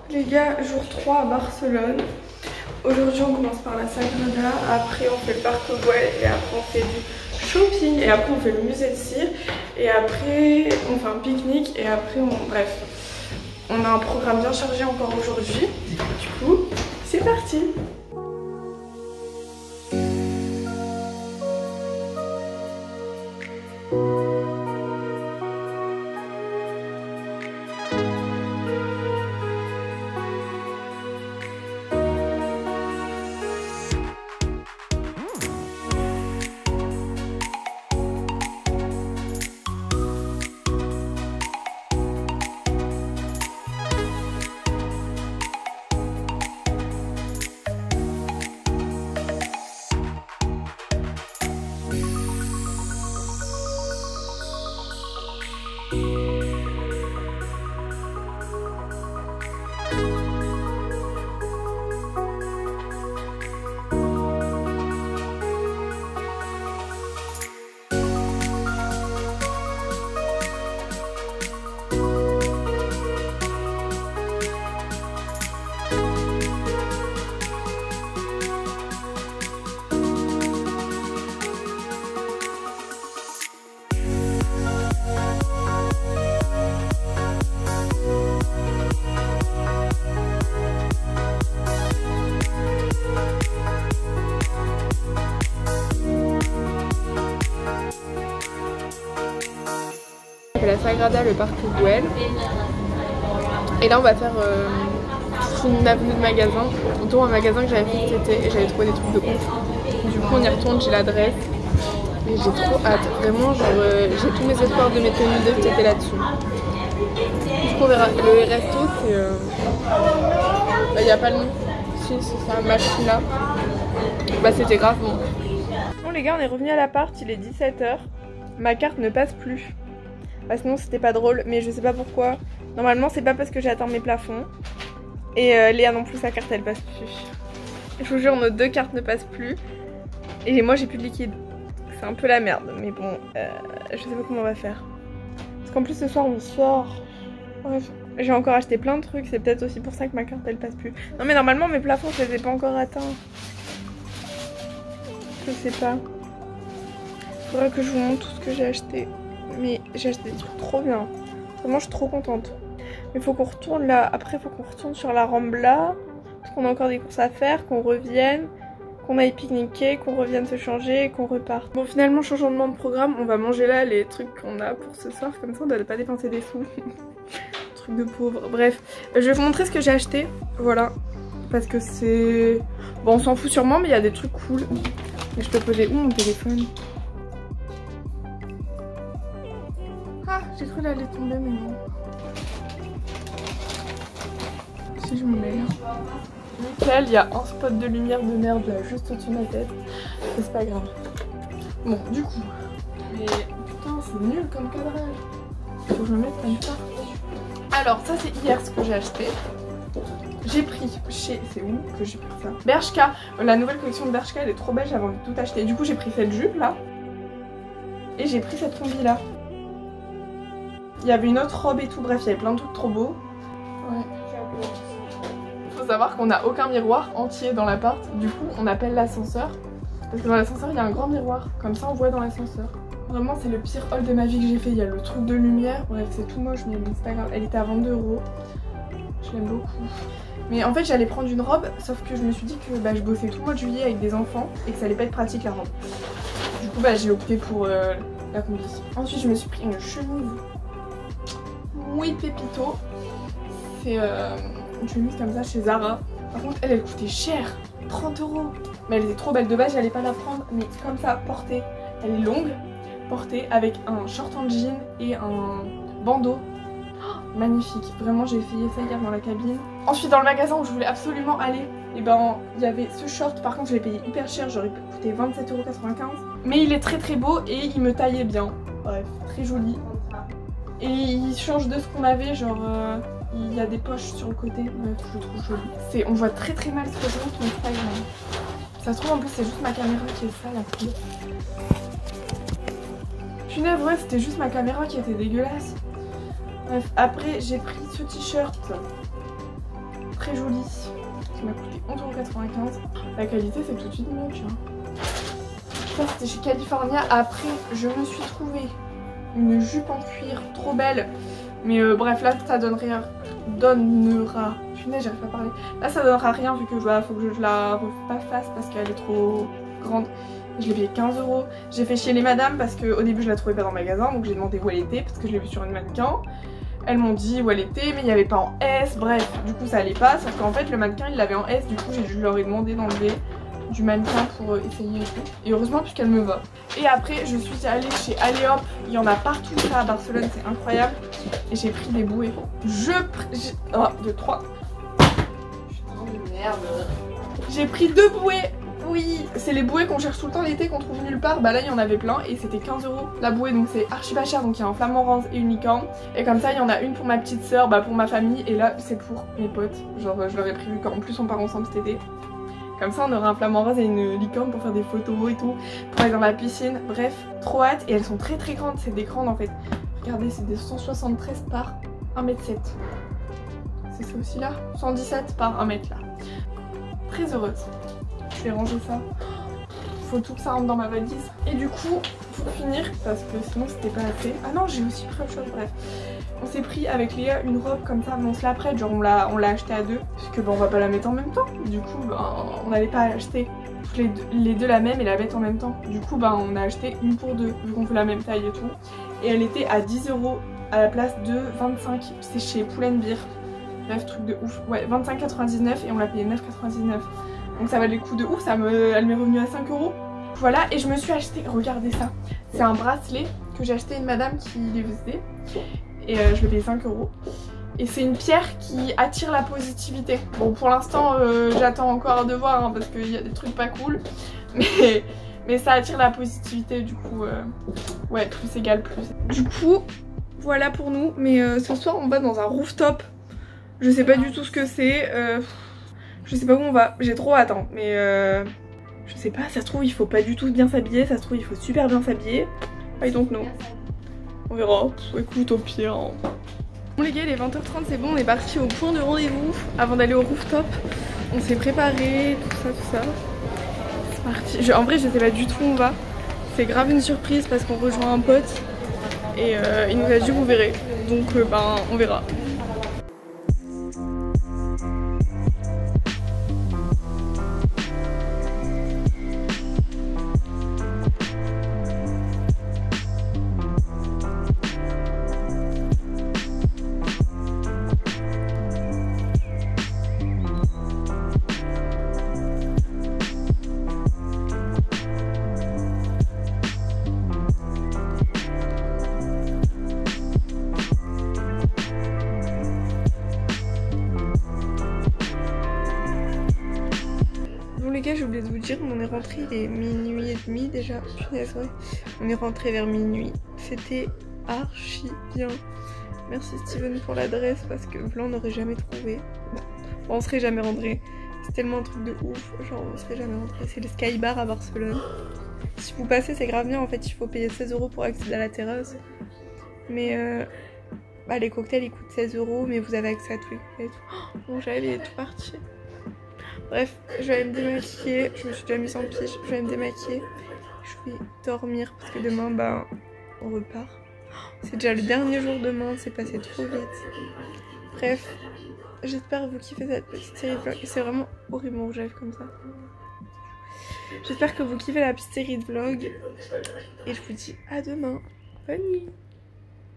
Les gars, jour 3 à Barcelone. Aujourd'hui on commence par la Sagrada, après on fait le parc Güell et après on fait du shopping et après on fait le musée de cire et après on fait un pique-nique et après bref, on a un programme bien chargé encore aujourd'hui. Du coup, c'est parti. La Sagrada, le parc Güell. Et là on va faire une avenue de magasins, dont un magasin que j'avais fait cet été et j'avais trouvé des trucs de ouf. Du coup on y retourne, j'ai l'adresse et j'ai trop hâte. Vraiment genre j'ai tous mes espoirs de mes tenues de cet été là-dessus. Du coup on verra. Le resto c'est... y a pas le nom. Si c'est ça, Machina. Bah c'était grave bon. Bon les gars, on est revenu à l'appart, il est 17 h. Ma carte ne passe plus. Bah sinon c'était pas drôle, mais je sais pas pourquoi. Normalement c'est pas parce que j'ai atteint mes plafonds. Et Léa non plus, sa carte elle passe plus. Je vous jure, nos deux cartes ne passent plus. Et moi j'ai plus de liquide. C'est un peu la merde, mais bon, je sais pas comment on va faire. Parce qu'en plus ce soir on sort. Bref, j'ai encore acheté plein de trucs, c'est peut-être aussi pour ça que ma carte elle passe plus. Non mais normalement mes plafonds je les ai pas encore atteints. Je sais pas. Faudra que je vous montre tout ce que j'ai acheté. Mais j'ai acheté des trucs trop bien. Vraiment je suis trop contente. Mais faut qu'on retourne là. Après faut qu'on retourne sur la Rambla. Parce qu'on a encore des courses à faire. Qu'on revienne. Qu'on aille pique-niquer. Qu'on revienne se changer. Et qu'on reparte. Bon finalement changement de programme. On va manger là les trucs qu'on a pour ce soir. Comme ça on doit pas dépenser des sous. Truc de pauvre. Bref. Je vais vous montrer ce que j'ai acheté. Voilà. Parce que c'est... Bon on s'en fout sûrement mais il y a des trucs cool. Mais je peux poser où mon téléphone? Ah, j'ai cru qu'elle allait tomber, mais non. Si je me mets là. Nickel, il y a un spot de lumière de merde là, juste au-dessus de ma tête. C'est pas grave. Bon, du coup. Mais putain, c'est nul comme cadrage. Faut que je me mette comme ça. Alors, ça c'est hier ce que j'ai acheté. J'ai pris chez... C'est où que j'ai pris ça? Bershka. La nouvelle collection de Bershka, elle est trop belle, j'avais envie de tout acheter. Du coup, j'ai pris cette jupe là. Et j'ai pris cette combi là. Il y avait une autre robe et tout, bref, il y avait plein de trucs trop beaux. Ouais. Faut savoir qu'on n'a aucun miroir entier dans l'appart. Du coup, on appelle l'ascenseur. Parce que dans l'ascenseur, il y a un grand miroir. Comme ça, on voit dans l'ascenseur. Vraiment, c'est le pire haul de ma vie que j'ai fait. Il y a le truc de lumière. Bref, c'est tout moche, mais c'est pas grave. Elle était à 22 €. Je l'aime beaucoup. Mais en fait, j'allais prendre une robe, sauf que je me suis dit que je bossais tout le mois de juillet avec des enfants et que ça allait pas être pratique la robe. Du coup, j'ai opté pour la combi. Ensuite, je me suis pris une chemise. Oui, Pépito. C'est une chemise comme ça chez Zara. Par contre, elle coûtait cher. 30 €. Mais elle était trop belle. De base, j'allais pas la prendre. Mais comme ça, portée. Elle est longue. Portée avec un short en jean et un bandeau. Oh, magnifique. Vraiment, j'ai essayé ça hier dans la cabine. Ensuite, dans le magasin où je voulais absolument aller, et il y avait ce short. Par contre, je l'ai payé hyper cher. J'aurais coûté 27,95 €. Mais il est très très beau et il me taillait bien. Bref, très joli. Et il change de ce qu'on avait, genre il y a des poches sur le côté, bref, je le trouve joli. On voit très très mal ce que je montre, mais c'est pas grave. Ça se trouve en plus c'est juste ma caméra qui est sale après. Punaise, ouais, c'était juste ma caméra qui était dégueulasse. Bref, après j'ai pris ce t-shirt très joli qui m'a coûté 11,95 €. La qualité c'est tout de suite mieux, tu vois. Ça c'était chez California. Après je me suis trouvé une jupe en cuir trop belle. Mais bref, là ça donnera. Punaise, j'arrive pas à parler. Là ça donnera rien vu que faut que je la refasse parce qu'elle est trop grande. Je l'ai payé 15 €. J'ai fait chier les madames parce qu'au début je la trouvais pas dans le magasin, donc j'ai demandé où elle était parce que je l'ai vue sur une mannequin. Elles m'ont dit où elle était, mais il n'y avait pas en S. Bref, du coup ça allait pas. Sauf qu'en fait le mannequin il l'avait en S, du coup je leur ai demandé d'enlever du mannequin pour essayer et tout. Et heureusement puisqu'elle me va. Et après je suis allée chez Alléop. Il y en a partout ça à Barcelone, c'est incroyable. Et j'ai pris des bouées. Oh, 2, 3. Putain de merde. J'ai pris 2 bouées. Oui, c'est les bouées qu'on cherche tout le temps l'été, qu'on trouve nulle part. Bah là il y en avait plein et c'était 15 € la bouée, donc c'est archi pas cher. Donc il y a un flamant rose et une licorne. Et comme ça il y en a une pour ma petite soeur, bah pour ma famille, et là c'est pour mes potes. Genre je leur ai prévu qu'en plus on part ensemble cet été. Comme ça on aura un flamant rose et une licorne pour faire des photos et tout, pour aller dans la piscine. Bref, trop hâte. Et elles sont très très grandes, c'est des grandes en fait. Regardez, c'est des 173 par 1,7 m. C'est ça aussi là, 117 par 1 m là. Très heureuse. Je vais ranger ça. Faut tout que ça rentre dans ma valise. Et du coup, pour finir, parce que sinon c'était pas assez. Ah non, j'ai aussi pris autre chose, bref. On s'est pris avec Léa une robe comme ça, mais on se l'a prête, genre on l'a acheté à deux. Parce que bah, on va pas la mettre en même temps. Du coup, bah, on n'allait pas acheter les deux la même et la mettre en même temps. Du coup, bah, on a acheté une pour deux, vu qu'on fait la même taille et tout. Et elle était à 10 € à la place de 25. C'est chez Pull&Bear. Bref, truc de ouf. Ouais, 25,99 et on l'a payé 9,99. Donc ça valait le coup de ouf, elle m'est revenue à 5 €. Voilà, et je me suis acheté, regardez ça. C'est un bracelet que j'ai acheté à une madame qui les faisait. Et je l'ai payé 5 €. Et c'est une pierre qui attire la positivité. Bon, pour l'instant, j'attends encore de voir hein, parce qu'il y a des trucs pas cool. Mais ça attire la positivité, du coup, ouais, plus égale plus. Du coup, voilà pour nous. Mais ce soir, on va dans un rooftop. Je sais pas du tout ce que c'est. Je sais pas où on va. J'ai trop hâte, hein, mais je sais pas. Ça se trouve, il faut pas du tout bien s'habiller. Ça se trouve, il faut super bien s'habiller. I don't know. On verra. Écoute, au pire. Hein. Bon les gars, il est 20h30, c'est bon, on est parti au point de rendez-vous avant d'aller au rooftop. On s'est préparé, tout ça. C'est parti. En vrai, je sais pas du tout où on va. C'est grave une surprise parce qu'on rejoint un pote et il nous a dit vous verrez. Donc ben on verra. Les gars, j'ai oublié de vous dire, on est rentré, il est minuit et demi déjà. Punaise, ouais. On est rentré vers minuit. C'était archi bien. Merci Steven pour l'adresse parce que là on n'aurait jamais trouvé. Bon, on serait jamais rentré. C'est tellement un truc de ouf. Genre on serait jamais rentré. C'est le Sky Bar à Barcelone. Si vous passez, c'est grave bien. En fait, il faut payer 16 € pour accéder à la terrasse. Mais bah, les cocktails ils coûtent 16 €, mais vous avez accès à tous les cocktails et tout. Oh, bon, j'allais tout parti. Bref, je vais aller me démaquiller, je me suis déjà mise en pige, je vais aller me démaquiller, je vais dormir parce que demain bah on repart. C'est déjà le dernier jour demain, c'est passé trop vite. Bref, j'espère que vous kiffez cette petite série de vlogs, c'est vraiment horrible mon rouge à lèvres comme ça. J'espère que vous kiffez la petite série de vlogs et je vous dis à demain, bonne nuit.